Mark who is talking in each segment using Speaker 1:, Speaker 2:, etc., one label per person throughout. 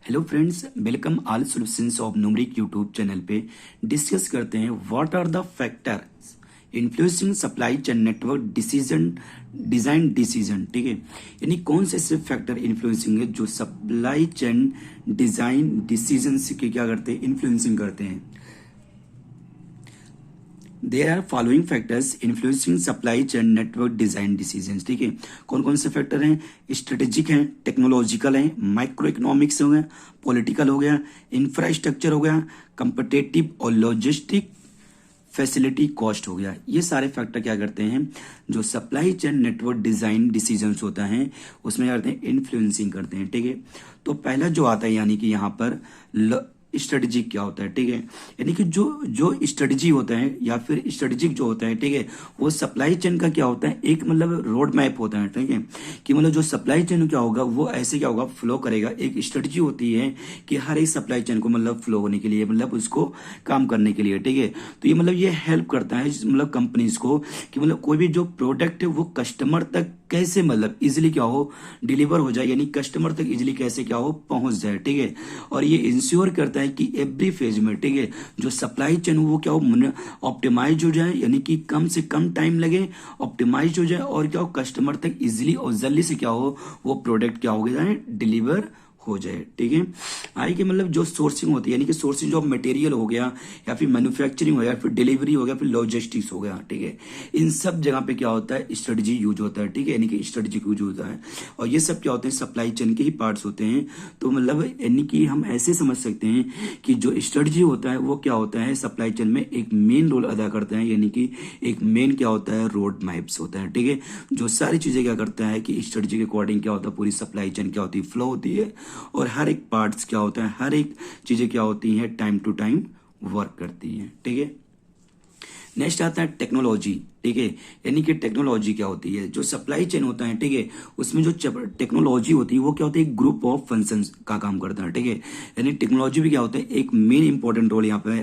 Speaker 1: Hello friends, welcome all solutions of numeric YouTube channel पे discuss करते हैं what are the factors influencing supply chain network decision design decision. ठीक है, यानी कौन से ऐसे फैक्टर इन्फ्लुएंसिंग है जो सप्लाई चेन डिजाइन डिसीजन के क्या करते हैं, इन्फ्लुएंसिंग करते हैं। There are following factors influencing supply chain network design decisions. ठीक है, कौन कौन से फैक्टर हैं? स्ट्रेटेजिक हैं, टेक्नोलॉजिकल हैं, माइक्रो इकोनॉमिक्स हो गया, पॉलिटिकल हो गया, इंफ्रास्ट्रक्चर हो गया, कंपिटेटिव और लॉजिस्टिक फैसिलिटी कॉस्ट हो गया। ये सारे फैक्टर क्या करते हैं, जो supply chain network design decisions होता है उसमें क्या करते हैं, इन्फ्लुएंसिंग करते हैं। ठीक है, तो पहला जो आता है यानी कि यहाँ पर स्ट्रेटेजिक क्या होता है। ठीक है, यानी कि जो जो स्ट्रेटेजी होता है या फिर स्ट्रेटेजिक जो होता है, ठीक है, वो सप्लाई चेन का क्या होता है, एक मतलब रोड मैप होता है। ठीक है, कि मतलब जो सप्लाई चेन क्या होगा वो ऐसे क्या होगा, फ्लो करेगा। एक स्ट्रेटेजी होती है कि हर एक सप्लाई चेन को मतलब फ्लो होने के लिए, मतलब उसको काम करने के लिए। ठीक है, तो ये मतलब ये हेल्प करता है मतलब कंपनीज को कि मतलब कोई भी जो प्रोडक्ट है वो कस्टमर तक कैसे मतलब इजिली क्या हो डिलीवर हो जाए, यानी कस्टमर तक इजिली कैसे क्या हो पहुंच जाए। ठीक है, और ये इंश्योर करता है कि एवरी फेज में, ठीक है, जो सप्लाई चेन वो क्या हो ऑप्टिमाइज हो जाए, यानी कि कम से कम टाइम लगे, ऑप्टिमाइज हो जाए और क्या हो कस्टमर तक इजिली और जल्दी से क्या हो वो प्रोडक्ट क्या हो जाए डिलीवर हो जाए। ठीक है, आई कि मतलब जो सोर्सिंग होती है, यानी कि सोर्सिंग जो मटेरियल हो गया या फिर मैन्युफैक्चरिंग हो गया, फिर डिलीवरी हो गया, फिर लॉजिस्टिक्स हो गया। ठीक है, इन सब जगह पे क्या होता है, स्ट्रेटजी यूज होता है। ठीक है, यानी कि स्ट्रेटजी यूज होता है और ये सब क्या होते हैं, सप्लाई चेन के ही पार्ट्स होते हैं। तो मतलब यानी कि हम ऐसे समझ सकते हैं कि जो स्ट्रेटजी होता है वो क्या होता है, सप्लाई चेन में एक मेन रोल अदा करता है, यानी कि एक मेन क्या होता है, रोड मैप्स होता है। ठीक है, जो सारी चीजें क्या करता है कि स्ट्रेटजी के अकॉर्डिंग क्या होता है, पूरी सप्लाई चेन क्या होती है, फ्लो होती है और हर एक पार्ट्स क्या होता है, हर एक चीजें क्या होती हैं, टाइम टू टाइम वर्क करती हैं। ठीक है, नेक्स्ट आता है टेक्नोलॉजी। ठीक है, यानी कि टेक्नोलॉजी क्या होती है, जो सप्लाई चेन होता है, ठीक है, उसमें जो टेक्नोलॉजी होती है वो क्या होती है, ग्रुप ऑफ फंक्शंस का काम करता है। ठीक है, यानी टेक्नोलॉजी भी क्या होता है, एक मेन इंपॉर्टेंट रोल यहाँ पे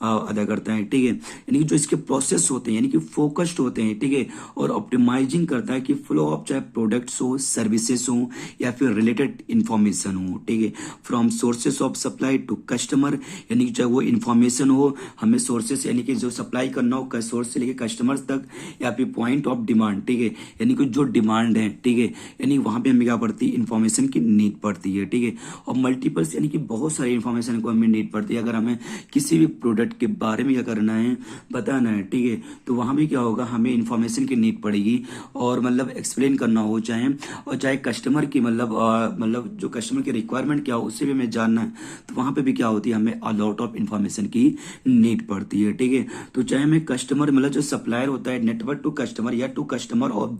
Speaker 1: अदा करता है। ठीक है, यानी कि जो इसके प्रोसेस होते हैं यानी कि फोकस्ड होते हैं। ठीक है, और ऑप्टिमाइजिंग करता है कि फ्लो ऑफ चाहे प्रोडक्ट्स हो, सर्विसेज हो या फिर रिलेटेड इंफॉर्मेशन हो। ठीक है, from sources of supply to customer, यानी कि चाहे वो इंफॉर्मेशन हो हमें सोर्सेस यानी कि जो सप्लाई करना हो सोर्स से लेके कस्टमर्स तक, या फिर पॉइंट ऑफ डिमांड। ठीक है, यानी कि जो डिमांड है, ठीक है, यानी वहां पे हमें क्या पड़ती है, इंफॉर्मेशन की नीड पड़ती है। ठीक है, और मल्टीपल्स यानी कि बहुत सारी इंफॉर्मेशन को हमें नीड पड़ती है। अगर हमें किसी भी प्रोडक्ट के बारे में क्या करना है, बताना है, ठीक है, तो वहां भी क्या होगा, हमें इंफॉर्मेशन की नीड पड़ेगी और मतलब एक्सप्लेन करना हो चाहे कस्टमर की मतलब जो कस्टमर की रिक्वायरमेंट क्या हो उससे भी हमें जानना है, तो वहां पे भी क्या होती है, हमें अलॉट ऑफ इंफॉर्मेशन की नीड पड़ती है। ठीक है, तो चाहे हमें कस्टमर मतलब जो सप्लायर होता है, नेटवर्क टू कस्टमर या to customer of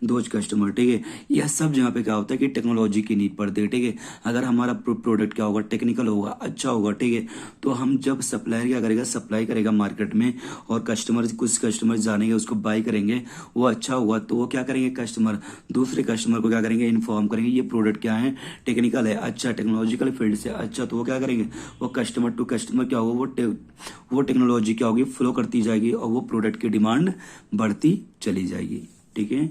Speaker 1: those customer. ठीक है, यह सब जगह पे क्या होता है कि टेक्नोलॉजी की नीड पड़ती है। ठीक है, अगर हमारा प्रोडक्ट क्या होगा, टेक्निकल होगा, अच्छा होगा, ठीक है, तो हम जब सप्लायर क्या करेगा, सप्लाई करेगा मार्केट में और कस्टमर कुछ कस्टमर जानेंगे उसको बाय करेंगे, वो अच्छा हुआ तो वो क्या करेंगे, कस्टमर दूसरे कस्टमर को क्या करेंगे, इन्फॉर्म करेंगे ये प्रोडक्ट क्या है, टेक्निकल है, अच्छा टेक्नोलॉजिकल फील्ड से अच्छा, तो वो क्या करेंगे, वो कस्टमर टू कस्टमर क्या होगा, वो टेक्नोलॉजी क्या होगी, फ्लो करती जाएगी और वो प्रोडक्ट की डिमांड बढ़ती चली जाएगी। ठीक है,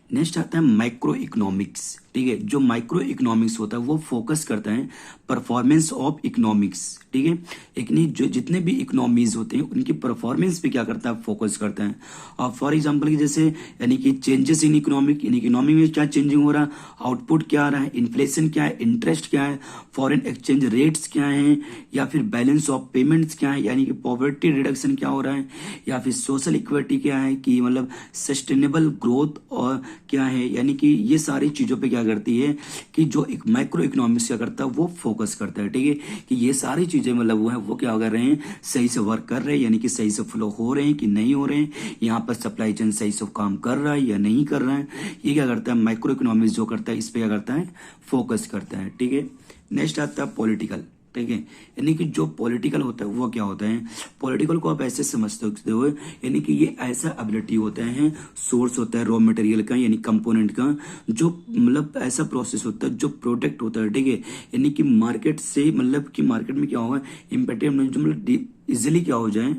Speaker 1: नेक्स्ट आता है माइक्रो इकोनॉमिक्स। ठीक है, जो माइक्रो इकोनॉमिक्स होता है वो फोकस करता है परफॉर्मेंस ऑफ इकोनॉमिक्स। ठीक है, एक नहीं जो जितने भी इकोनॉमीज होते हैं उनकी परफॉर्मेंस पे क्या करता है, फोकस करता है। और फॉर एग्जांपल की जैसे यानी कि changes in economic, in economy में क्या चेंजिंग हो रहा है, आउटपुट क्या आ रहा है, इन्फ्लेशन क्या है, इंटरेस्ट क्या है, फॉरेन एक्सचेंज रेट्स क्या है, या फिर बैलेंस ऑफ पेमेंट्स क्या है, यानी कि पॉवर्टी रिडक्शन क्या हो रहा है, या फिर सोशल इक्विटी क्या है, कि मतलब सस्टेनेबल ग्रोथ और क्या है, यानी कि ये सारी चीजों पे क्या करती है कि जो एक माइक्रो इकोनॉमिक्स क्या करता है वो फोकस करता है। ठीक है, कि ये सारी चीजें मतलब वो क्या कर रहे हैं, सही से वर्क कर रहे हैं, यानी कि सही से फ्लो हो रहे हैं कि नहीं हो रहे हैं, यहाँ पर सप्लाई चेन सही से काम कर रहा है या नहीं कर रहा है, ये क्या करता है, माइक्रो इकोनॉमिक्स जो करता है इस पे क्या करता है, फोकस करता है। ठीक है, नेक्स्ट आता है पॉलिटिकल। ठीक है, यानी कि जो पॉलिटिकल होता है वो क्या होता है, पॉलिटिकल को आप ऐसे समझ सकते हो, यानी कि ये ऐसा एबिलिटी होता है, सोर्स होता है रॉ मटेरियल का यानी कंपोनेंट का, जो मतलब ऐसा प्रोसेस होता है, जो प्रोडक्ट होता है, ठीक है, यानी कि मार्केट से मतलब कि मार्केट में क्या होगा इम्पेक्टिव मतलब इजिली क्या हो जाए,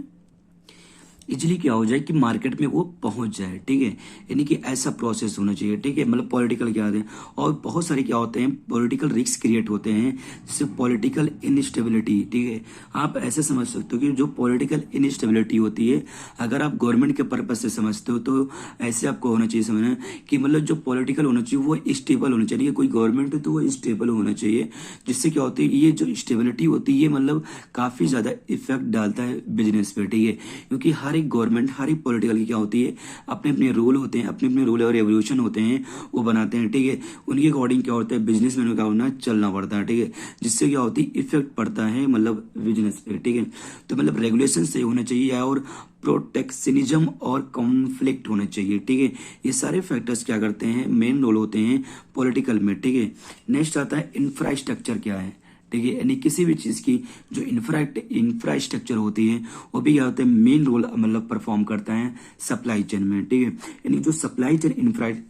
Speaker 1: इजिली क्या हो जाए कि मार्केट में वो पहुंच जाए, ठीक है। यानी कि ऐसा प्रोसेस होना चाहिए, ठीक है। मतलब पॉलिटिकल क्या होते हैं, और बहुत सारे क्या होते हैं पॉलिटिकल रिस्क क्रिएट होते हैं, जैसे पॉलिटिकल इनस्टेबिलिटी, ठीक है। आप ऐसे समझ सकते हो कि जो पॉलिटिकल इनस्टेबिलिटी होती है, अगर आप गवर्नमेंट के पर्पज से समझते हो तो ऐसे आपको होना चाहिए समझना कि मतलब जो पॉलिटिकल होना चाहिए वो स्टेबल होना चाहिए। कोई गवर्नमेंट है तो वो स्टेबल होना चाहिए, जिससे क्या होती है ये जो स्टेबिलिटी होती है ये मतलब काफी ज्यादा इफेक्ट डालता है बिजनेस पे, ठीक है। क्योंकि हर एक गवर्नमेंट हर एक पॉलिटिकल की क्या होती है अपने अपने रूल होते हैं, अपने अपने रूल और रेवोल्यूशन होते हैं, वो बनाते हैं, ठीक है। उनके अकॉर्डिंग क्या होता है बिजनेसमैन को क्या होना चलना पड़ता है, ठीक है। जिससे क्या होती है इफेक्ट पड़ता है मतलब बिजनेस पे, ठीक है। तो मतलब रेगुलेशन सही होना चाहिए और प्रोटेक्शनिज्म और कॉन्फ्लिक्ट होना चाहिए, ठीक है। ये सारे फैक्टर्स क्या करते हैं मेन रोल होते हैं पॉलिटिकल में, ठीक है। नेक्स्ट आता है इंफ्रास्ट्रक्चर क्या है, ठीक है। यानी किसी भी चीज की जो इंफ्रास्ट्रक्चर होती है वो भी क्या होता है मेन रोल मतलब परफॉर्म करता है सप्लाई चेन में, ठीक है। यानी जो सप्लाई चेन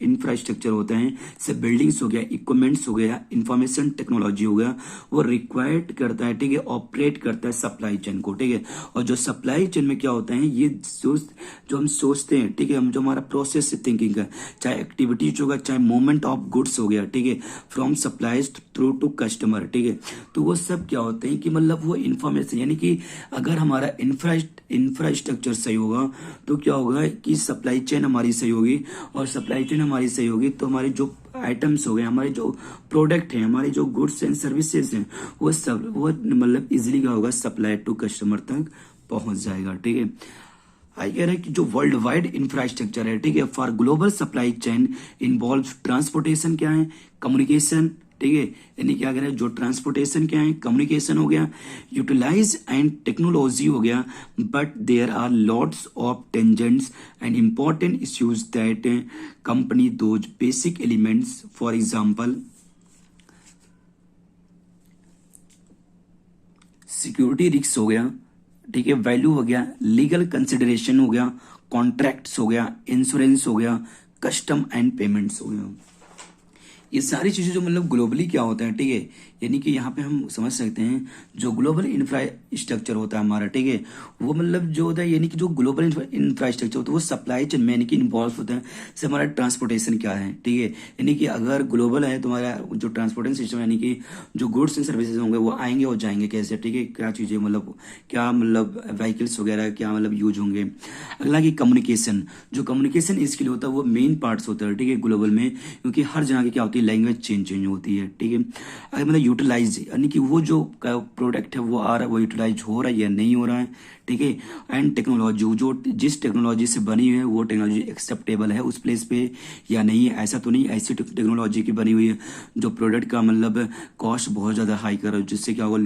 Speaker 1: इंफ्रास्ट्रक्चर होता है जैसे बिल्डिंग्स हो गया, इक्विपमेंट्स हो गया, इंफॉर्मेशन टेक्नोलॉजी हो गया, वो रिक्वायर्ड करता है, ठीक है, ऑपरेट करता है सप्लाई चेन को, ठीक है। और जो सप्लाई चेन में क्या होता है ये जो हम सोचते हैं, ठीक है, हम जो हमारा प्रोसेस थिंकिंग का चाहे एक्टिविटीज होगा चाहे मूवमेंट ऑफ गुड्स हो गया, ठीक है, from supplies through to customer, ठीक है। तो वो सब क्या होते हैं कि मतलब वो इंफॉर्मेशन यानी कि अगर हमारा इंफ्रास्ट्रक्चर सही होगा तो क्या होगा कि सप्लाई चेन हमारी सही होगी, और सप्लाई चेन हमारी सही होगी तो हमारे जो आइटम्स हो गए, हमारे जो प्रोडक्ट हैं, हमारे जो गुड्स एंड सर्विसेज हैं, वो सब वो मतलब इजिली क्या होगा सप्लाई टू कस्टमर तक पहुंच जाएगा, ठीक है। आई कह रहा है कि जो वर्ल्ड वाइड इंफ्रास्ट्रक्चर है, ठीक है, for global supply chain involve transportation क्या है, कम्युनिकेशन, ठीक है। यानी क्या कह रहे हैं जो ट्रांसपोर्टेशन क्या है कम्युनिकेशन हो गया, यूटिलाइज एंड टेक्नोलॉजी हो गया, but there are lots of tangents and important issues that company those basic elements, for example security risk हो गया, ठीक है, वैल्यू हो गया, लीगल कंसिडरेशन हो गया, कॉन्ट्रैक्ट्स हो गया, इंश्योरेंस हो गया, कस्टम एंड पेमेंट्स हो गया। ये सारी चीजें जो मतलब ग्लोबली क्या होता है, ठीक है। यानी कि यहाँ पे हम समझ सकते हैं जो ग्लोबल इंफ्रास्ट्रक्चर होता है हमारा, ठीक है, वो मतलब जो होता है यानी कि जो ग्लोबल इंफ्रास्ट्रक्चर होता है वो सप्लाई चेन में यानी कि इन्वॉल्व होता है। जैसे हमारा ट्रांसपोर्टेशन क्या है, ठीक है, यानी कि अगर ग्लोबल है तो हमारा जो ट्रांसपोर्टेशन सिस्टम यानी कि जो गुड्स एंड सर्विसेज होंगे वो आएंगे और जाएंगे कैसे, ठीक है, क्या चीजें मतलब क्या मतलब व्हीकल्स वगैरह क्या मतलब यूज होंगे। अगला कि कम्युनिकेशन, जो कम्युनिकेशन स्किल होता है वो मेन पार्ट्स होता है, ठीक है, ग्लोबल में, क्योंकि हर जगह की क्या होती है लैंग्वेज चेंज होती है, ठीक है। अगर मतलब यूटिलाइज यानी कि वो जो प्रोडक्ट है वो आ रहा है वो यूटिलाइज हो रहा है या नहीं हो रहा है, ठीक है। एंड टेक्नोलॉजी, जो जिस टेक्नोलॉजी से बनी हुई है वो टेक्नोलॉजी एक्सेप्टेबल है उस प्लेस पे या नहीं है, ऐसा तो नहीं ऐसी टेक्नोलॉजी की बनी हुई है जो प्रोडक्ट का मतलब कॉस्ट बहुत ज्यादा हाई कर रहा है, जिससे क्या होगा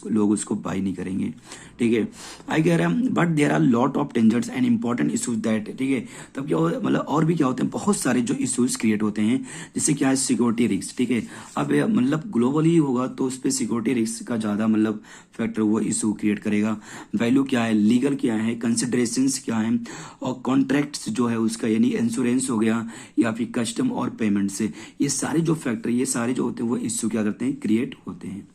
Speaker 1: लोग उसको बाई नहीं करेंगे, ठीक है। आई कह रहा है but there are lot of tangents and important issues that, ठीक है। तब क्या मतलब और भी क्या होते हैं बहुत सारे जो इशूज क्रिएट होते हैं, जिससे क्या है सिक्योरिटी रिस्क, ठीक है। अब मतलब ग्लोबली होगा तो उस पर सिक्योरिटी रिस्क का ज्यादा मतलब फैक्टर वो इशू क्रिएट करेगा। वैल्यू क्या है, लीगल क्या है, कंसिडरेशंस क्या है, और कॉन्ट्रैक्ट्स जो है उसका यानी इंश्योरेंस हो गया या फिर कस्टम और पेमेंट से, ये सारे जो फैक्टर ये सारे जो होते हैं वो इशू क्या करते हैं क्रिएट होते हैं।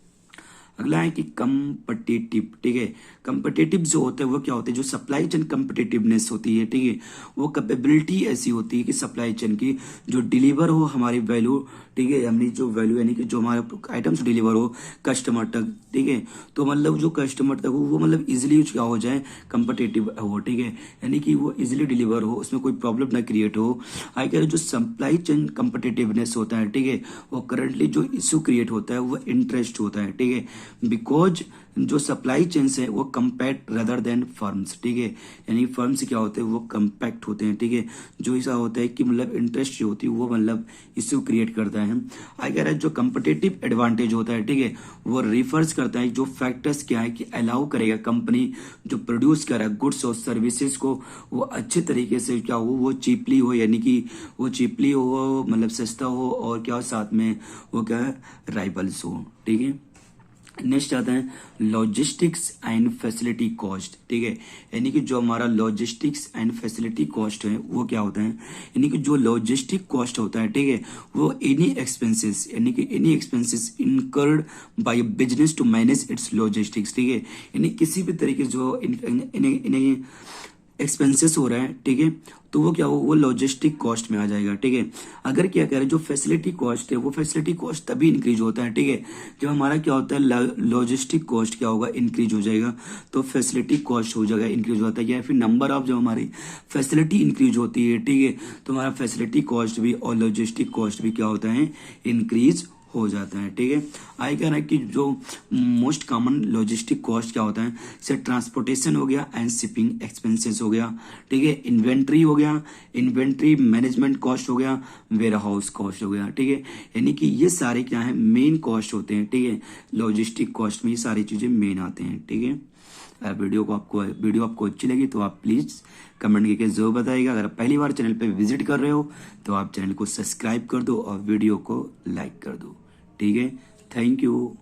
Speaker 1: अगला है कि कम्पिटिटिव, ठीक है। कम्पिटिटिव जो होते हैं वो क्या होते हैं जो सप्लाई चेन कम्पिटिटिवनेस होती है, ठीक है, वो कैपेबिलिटी ऐसी होती है कि सप्लाई चेन की जो डिलीवर हो हमारी वैल्यू, ठीक है, हमने जो वैल्यू यानी कि जो हमारे आइटम्स डिलीवर हो कस्टमर तक, ठीक है, तो मतलब जो कस्टमर तक हो वो मतलब इजिली क्या हो जाए कम्पिटिटिव हो, ठीक है, यानी कि वो इजिली डिलीवर हो उसमें कोई प्रॉब्लम ना क्रिएट हो। आई कह रहे जो सप्लाई चेन कम्पिटिटिवनेस होता है, ठीक है, वो करंटली जो इशू क्रिएट होता है वो इंटरेस्ट होता है, ठीक है, बिकॉज जो सप्लाई चेन्स है वो कम्पैक्ट रदर देन फर्म्स, ठीक है, यानी फर्म्स क्या होते हैं वो कम्पैक्ट होते हैं, ठीक है, जो ऐसा होता है कि मतलब इंटरेस्ट जो होती है वो मतलब इश्यू क्रिएट करता है। आई कह रहा है जो कम्पिटिटिव एडवांटेज होता है, ठीक है, वो रिफर्स करता है जो फैक्टर्स क्या है कि अलाउ करेगा कंपनी जो प्रोड्यूस कर रहा है गुड्स और सर्विसेज को वो अच्छे तरीके से क्या हो वो चीपली हो, यानी कि वो चीपली हो मतलब सस्ता हो, और क्या हो साथ में वो क्या है राइवल्स हो, ठीक है। नेक्स्ट आता है लॉजिस्टिक्स एंड फैसिलिटी कॉस्ट, ठीक है, यानी कि जो हमारा लॉजिस्टिक्स एंड फैसिलिटी कॉस्ट है वो क्या होता है, यानी कि जो लॉजिस्टिक कॉस्ट होता है, ठीक है, वो एनी एक्सपेंसेस यानी कि any expenses incurred by business to manage its logistics, ठीक है, यानी किसी भी तरीके जो एक्सपेंसेस हो रहा है, ठीक है, तो वो क्या हो, वो लॉजिस्टिक कॉस्ट में आ जाएगा, ठीक है। अगर क्या कह रहे हैं, जो फैसिलिटी कॉस्ट है वो फैसिलिटी कॉस्ट तभी इंक्रीज होता है, ठीक है, जब हमारा क्या होता है लॉजिस्टिक कॉस्ट क्या होगा, इंक्रीज हो जाएगा, तो फैसिलिटी कॉस्ट हो जाएगा, इंक्रीज होता है, या फिर नंबर ऑफ जब हमारी फैसिलिटी इंक्रीज होती है, ठीक है, तो हमारा फैसिलिटी कॉस्ट भी और लॉजिस्टिक कॉस्ट भी क्या होता है, इंक्रीज हो जाता है, ठीक है। आगे कह रहा है कि जो मोस्ट कॉमन लॉजिस्टिक कॉस्ट क्या होता है, जैसे ट्रांसपोर्टेशन हो गया एंड शिपिंग एक्सपेंसेस हो गया, ठीक है, इन्वेंट्री हो गया, इन्वेंट्री मैनेजमेंट कॉस्ट हो गया, वेयर हाउस कॉस्ट हो गया, ठीक है, यानी कि ये सारे क्या है, मेन कॉस्ट होते हैं, ठीक है, लॉजिस्टिक कॉस्ट में ये सारी चीजें मेन आते हैं, ठीक है। अगर वीडियो आपको अच्छी लगी तो आप प्लीज कमेंट करके जरूर बताइएगा। अगर आप पहली बार चैनल पे विजिट कर रहे हो तो आप चैनल को सब्सक्राइब कर दो और वीडियो को लाइक कर दो, ठीक है। Thank you.